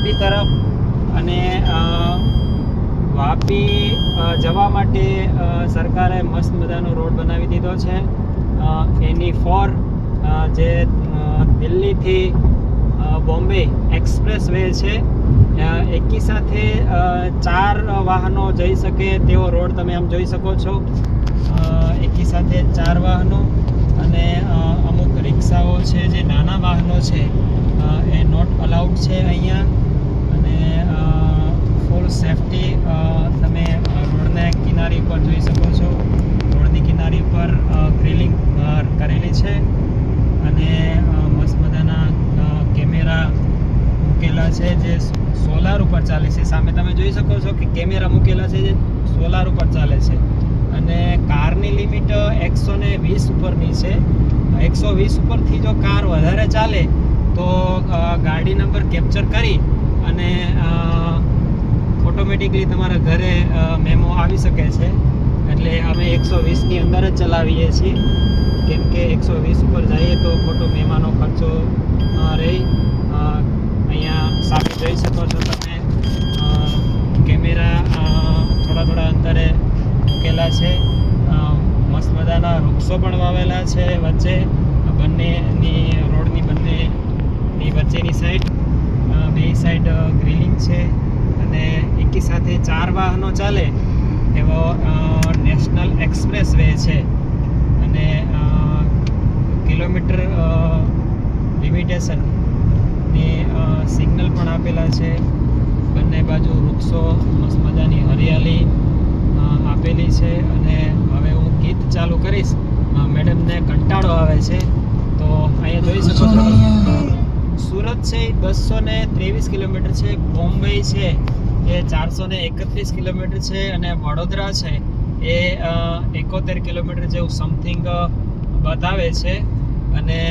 વાપી તરફ. અને વાપી જવા માટે સરકારે મસ્ત મજાનો રોડ બનાવી દીધો છે. NE4 જે દિલ્હીથી બોમ્બે એક્સપ્રેસ વે છે. એકી સાથે 4 વાહનો જઈ શકે તેવો રોડ તમે આમ જોઈ શકો છો. એકી સાથે 4 વાહનો અને અમુક રિક્ષાઓ છે જે નાના વાહનો છે એ નોટ અલાઉડ છે અહીંયા. અને ફૂલ સેફટી તમે રોડના કિનારી પર જોઈ શકો છો. રોડની કિનારી પર ગ્રીલિંગ કરેલી છે અને મસ્ત મજાના કેમેરા મૂકેલા છે જે સોલાર ઉપર ચાલે છે. સામે તમે જોઈ શકો છો કે કેમેરા મૂકેલા છે જે સોલાર ઉપર ચાલે છે. અને કારની લિમિટ 120 ઉપરની છે. 120 ઉપરથી જો કાર વધારે ચાલે તો ગાડી નંબર કેપ્ચર કરી અને ઓટોમેટિકલી તમારા ઘરે મેમો આવી શકે છે. એટલે અમે 120ની અંદર જ ચલાવીએ છીએ, કેમ કે 120 ઉપર જઈએ તો ખોટો મેમાનો ખર્ચો રહી. અહીંયા સામે જોઈ શકો છો તમે કેમેરા થોડા અંતરે મૂકેલા છે. મસ્ત મજાના વૃક્ષો પણ વાવેલા છે વચ્ચે બંનેની રોડની વચ્ચેની સાઈડ. બે સાઈડ ગ્રીલિંગ છે અને એકી સાથે 4 વાહનો ચાલે એવો નેશનલ એક્સપ્રેસ વે છે. અને કિલોમીટર લિમિટેશનની સિગ્નલ પણ આપેલા છે. બંને બાજુ વૃક્ષો મસ્ત મજાની હરિયાળી આપેલી છે. અને હવે હું ગીત ચાલુ કરીશ. મેડમને કંટાળો આવે છે તો અહીંયા જોઈ શકો છો. સુરત છે 223 કિલોમીટર છે. બોમ્બે છે એ 431 કિલોમીટર છે. અને વડોદરા છે એ 71 કિલોમીટર જેવું સમથિંગ બતાવે છે. અને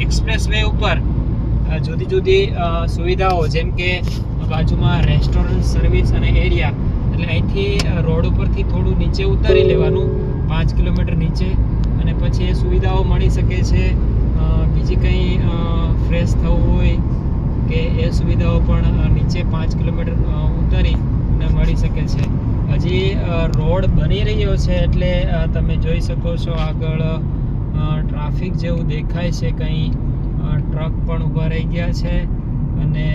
એક્સપ્રેસ વે ઉપર જુદી જુદી સુવિધાઓ જેમ કે બાજુમાં રેસ્ટોરન્ટ સર્વિસ અને એરિયા, એટલે અહીંથી રોડ ઉપરથી થોડું નીચે ઉતારી લેવાનું 5 કિલોમીટર નીચે, અને પછી એ સુવિધાઓ મળી શકે છે. બીજી કંઈ ફ્રેશ થવું હોય કે એ સુવિધાઓ પણ નીચે 5 કિલોમીટર ઉતારી અને મળી શકે છે. હજી રોડ બની રહ્યો છે એટલે તમે જોઈ શકો છો આગળ ટ્રાફિક જેવું દેખાય છે. કંઈ ટ્રક પણ ઊભા રહી ગયા છે. અને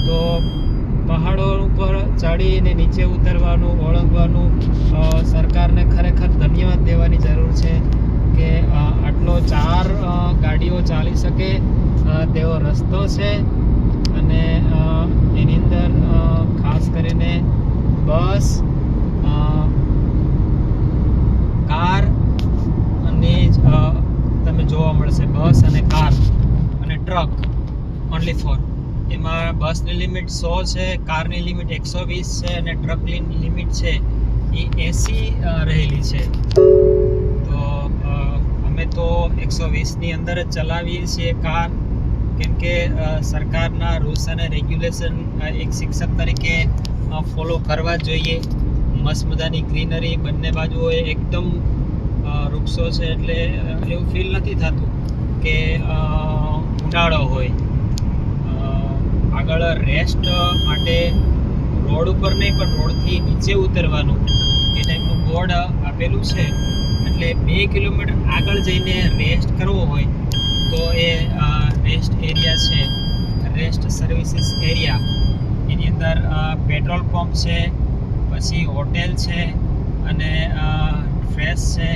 તો પહાડો ઉપર ચડીને નીચે ઉતરવાનું, ઓળંગવાનું સરકારને ખરેખર ધન્યવાદ દેવાની જરૂર છે કે આટલો 4 ગાડીઓ ચાલી શકે તેવો રસ્તો છે. અને એની અંદર ખાસ કરીને બસ, કાર અને તમે જોવા મળશે. બસ અને કાર અને ટ્રક ઓનલી ફોર. એમાં બસની લિમિટ 100 છે, કારની લિમિટ 120 છે અને ટ્રકની લિમિટ છે એ 80 રહેલી છે. તો અમે તો 120ની અંદર જ ચલાવીએ છીએ કાર, કેમ કે સરકારના રૂલ્સ અને રેગ્યુલેશન એક શિક્ષક તરીકે ફોલો કરવા જોઈએ. મસ્ત મજાની ગ્રીનરી બંને બાજુએ એકદમ વૃક્ષો છે એટલે એવું ફીલ નથી થતું કે ઉનાળો હોય. આગળ રેસ્ટ માટે રોડ ઉપર નહીં પણ રોડથી નીચે ઉતરવાનું એ ટાઈપનું બોર્ડ આપેલું છે. એટલે 2 કિલોમીટર આગળ જઈને રેસ્ટ કરવો હોય તો એ રેસ્ટ એરિયા છે, રેસ્ટ સર્વિસીસ એરિયા. એની અંદર પેટ્રોલ પંપ છે, પછી હોટેલ છે અને ફ્રેશ છે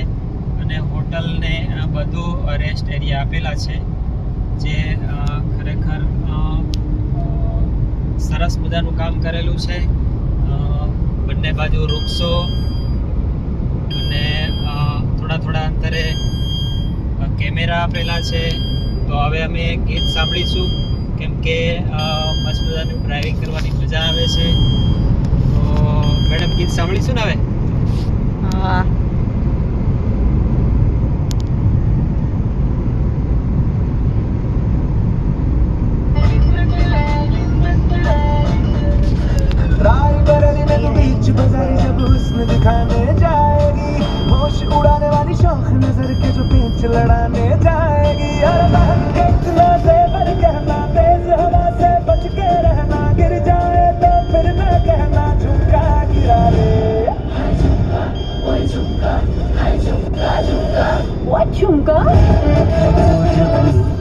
અને હોટલને બધું રેસ્ટ એરિયા આપેલા છે, જે ખરેખર સરસ મજાનું કામ કરેલું છે. બંને બાજુ વૃક્ષો અને થોડા અંતરે કેમેરા આપેલા છે. તો હવે અમે ગીત સાંભળીશું, કેમ કે મસ્ત મજાનું ડ્રાઇવિંગ કરવાની મજા આવે છે. તો મેડમ ગીત સાંભળીશું ને હવે? હા. बीच बाजार जब हुस्न दिखाने जाएगी, होश उड़ाने वाली शौक नजर के जो पेच लड़ाने जाएगी। और बहन के इतना तेवर कहना, तेज हवा से बच के रहना, गिर जाए तो फिर ना कहना झुमका गिरा रे। What झुमका? जब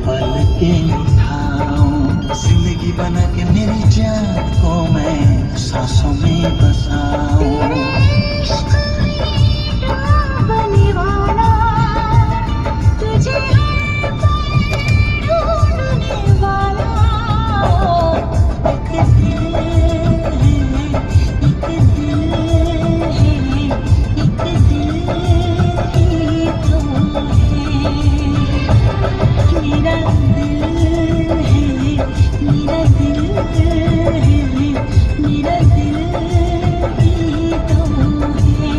पलके उठाऊं, जिंदगी बना के मेरी जान को मैं सांसों में बसाऊं। बने वाला तुझे ढूंढने वाला एक दिल है, एक दिल है, एक दिल ही तो है। मेरा दिल है, मेरा दिल है, मेरा दिल ही तो है।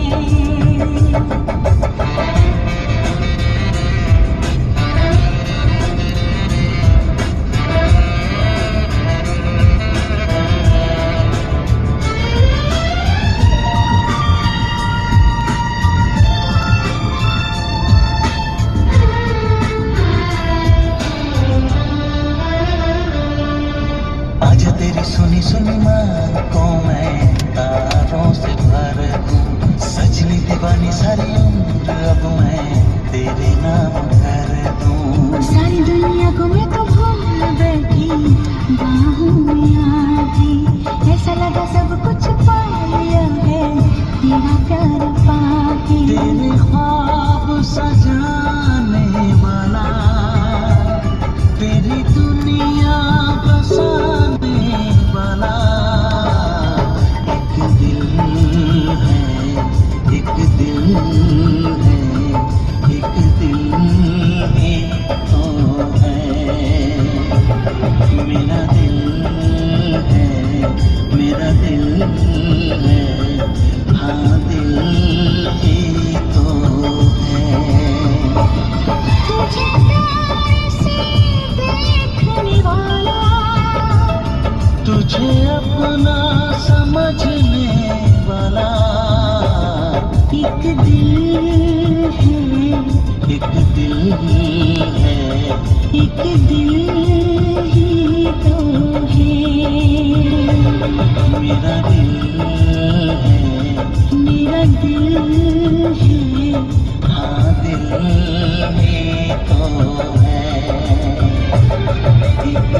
आज तेरी सुनी सुनी मांग को मैं तारों से भर दूं। सजनी दीवानी सारी उम्र अब मैं तेरे नाम कर दूं। सारी दुनिया को मैं तो भूल बैठी, बाहों में आके ऐसा लगा सब कुछ पा लिया है तेरा प्यार पाके। तेरे ख्वाब सजाने वाला, तेरी दुनिया बसाने वाला एक दिल है, एक दिल है, एक दिल ही तो है। मेरा दिल है, मेरा दिल है, हाँ दिल ही तो है। तुझे प्यार से देखने वाला, तुझे अपना समझने वाला एक दिल है, एक दिल है, एक दिल ही तो है। मेरा दिल है, मेरा दिल है, हाँ दिल ही तो है। एक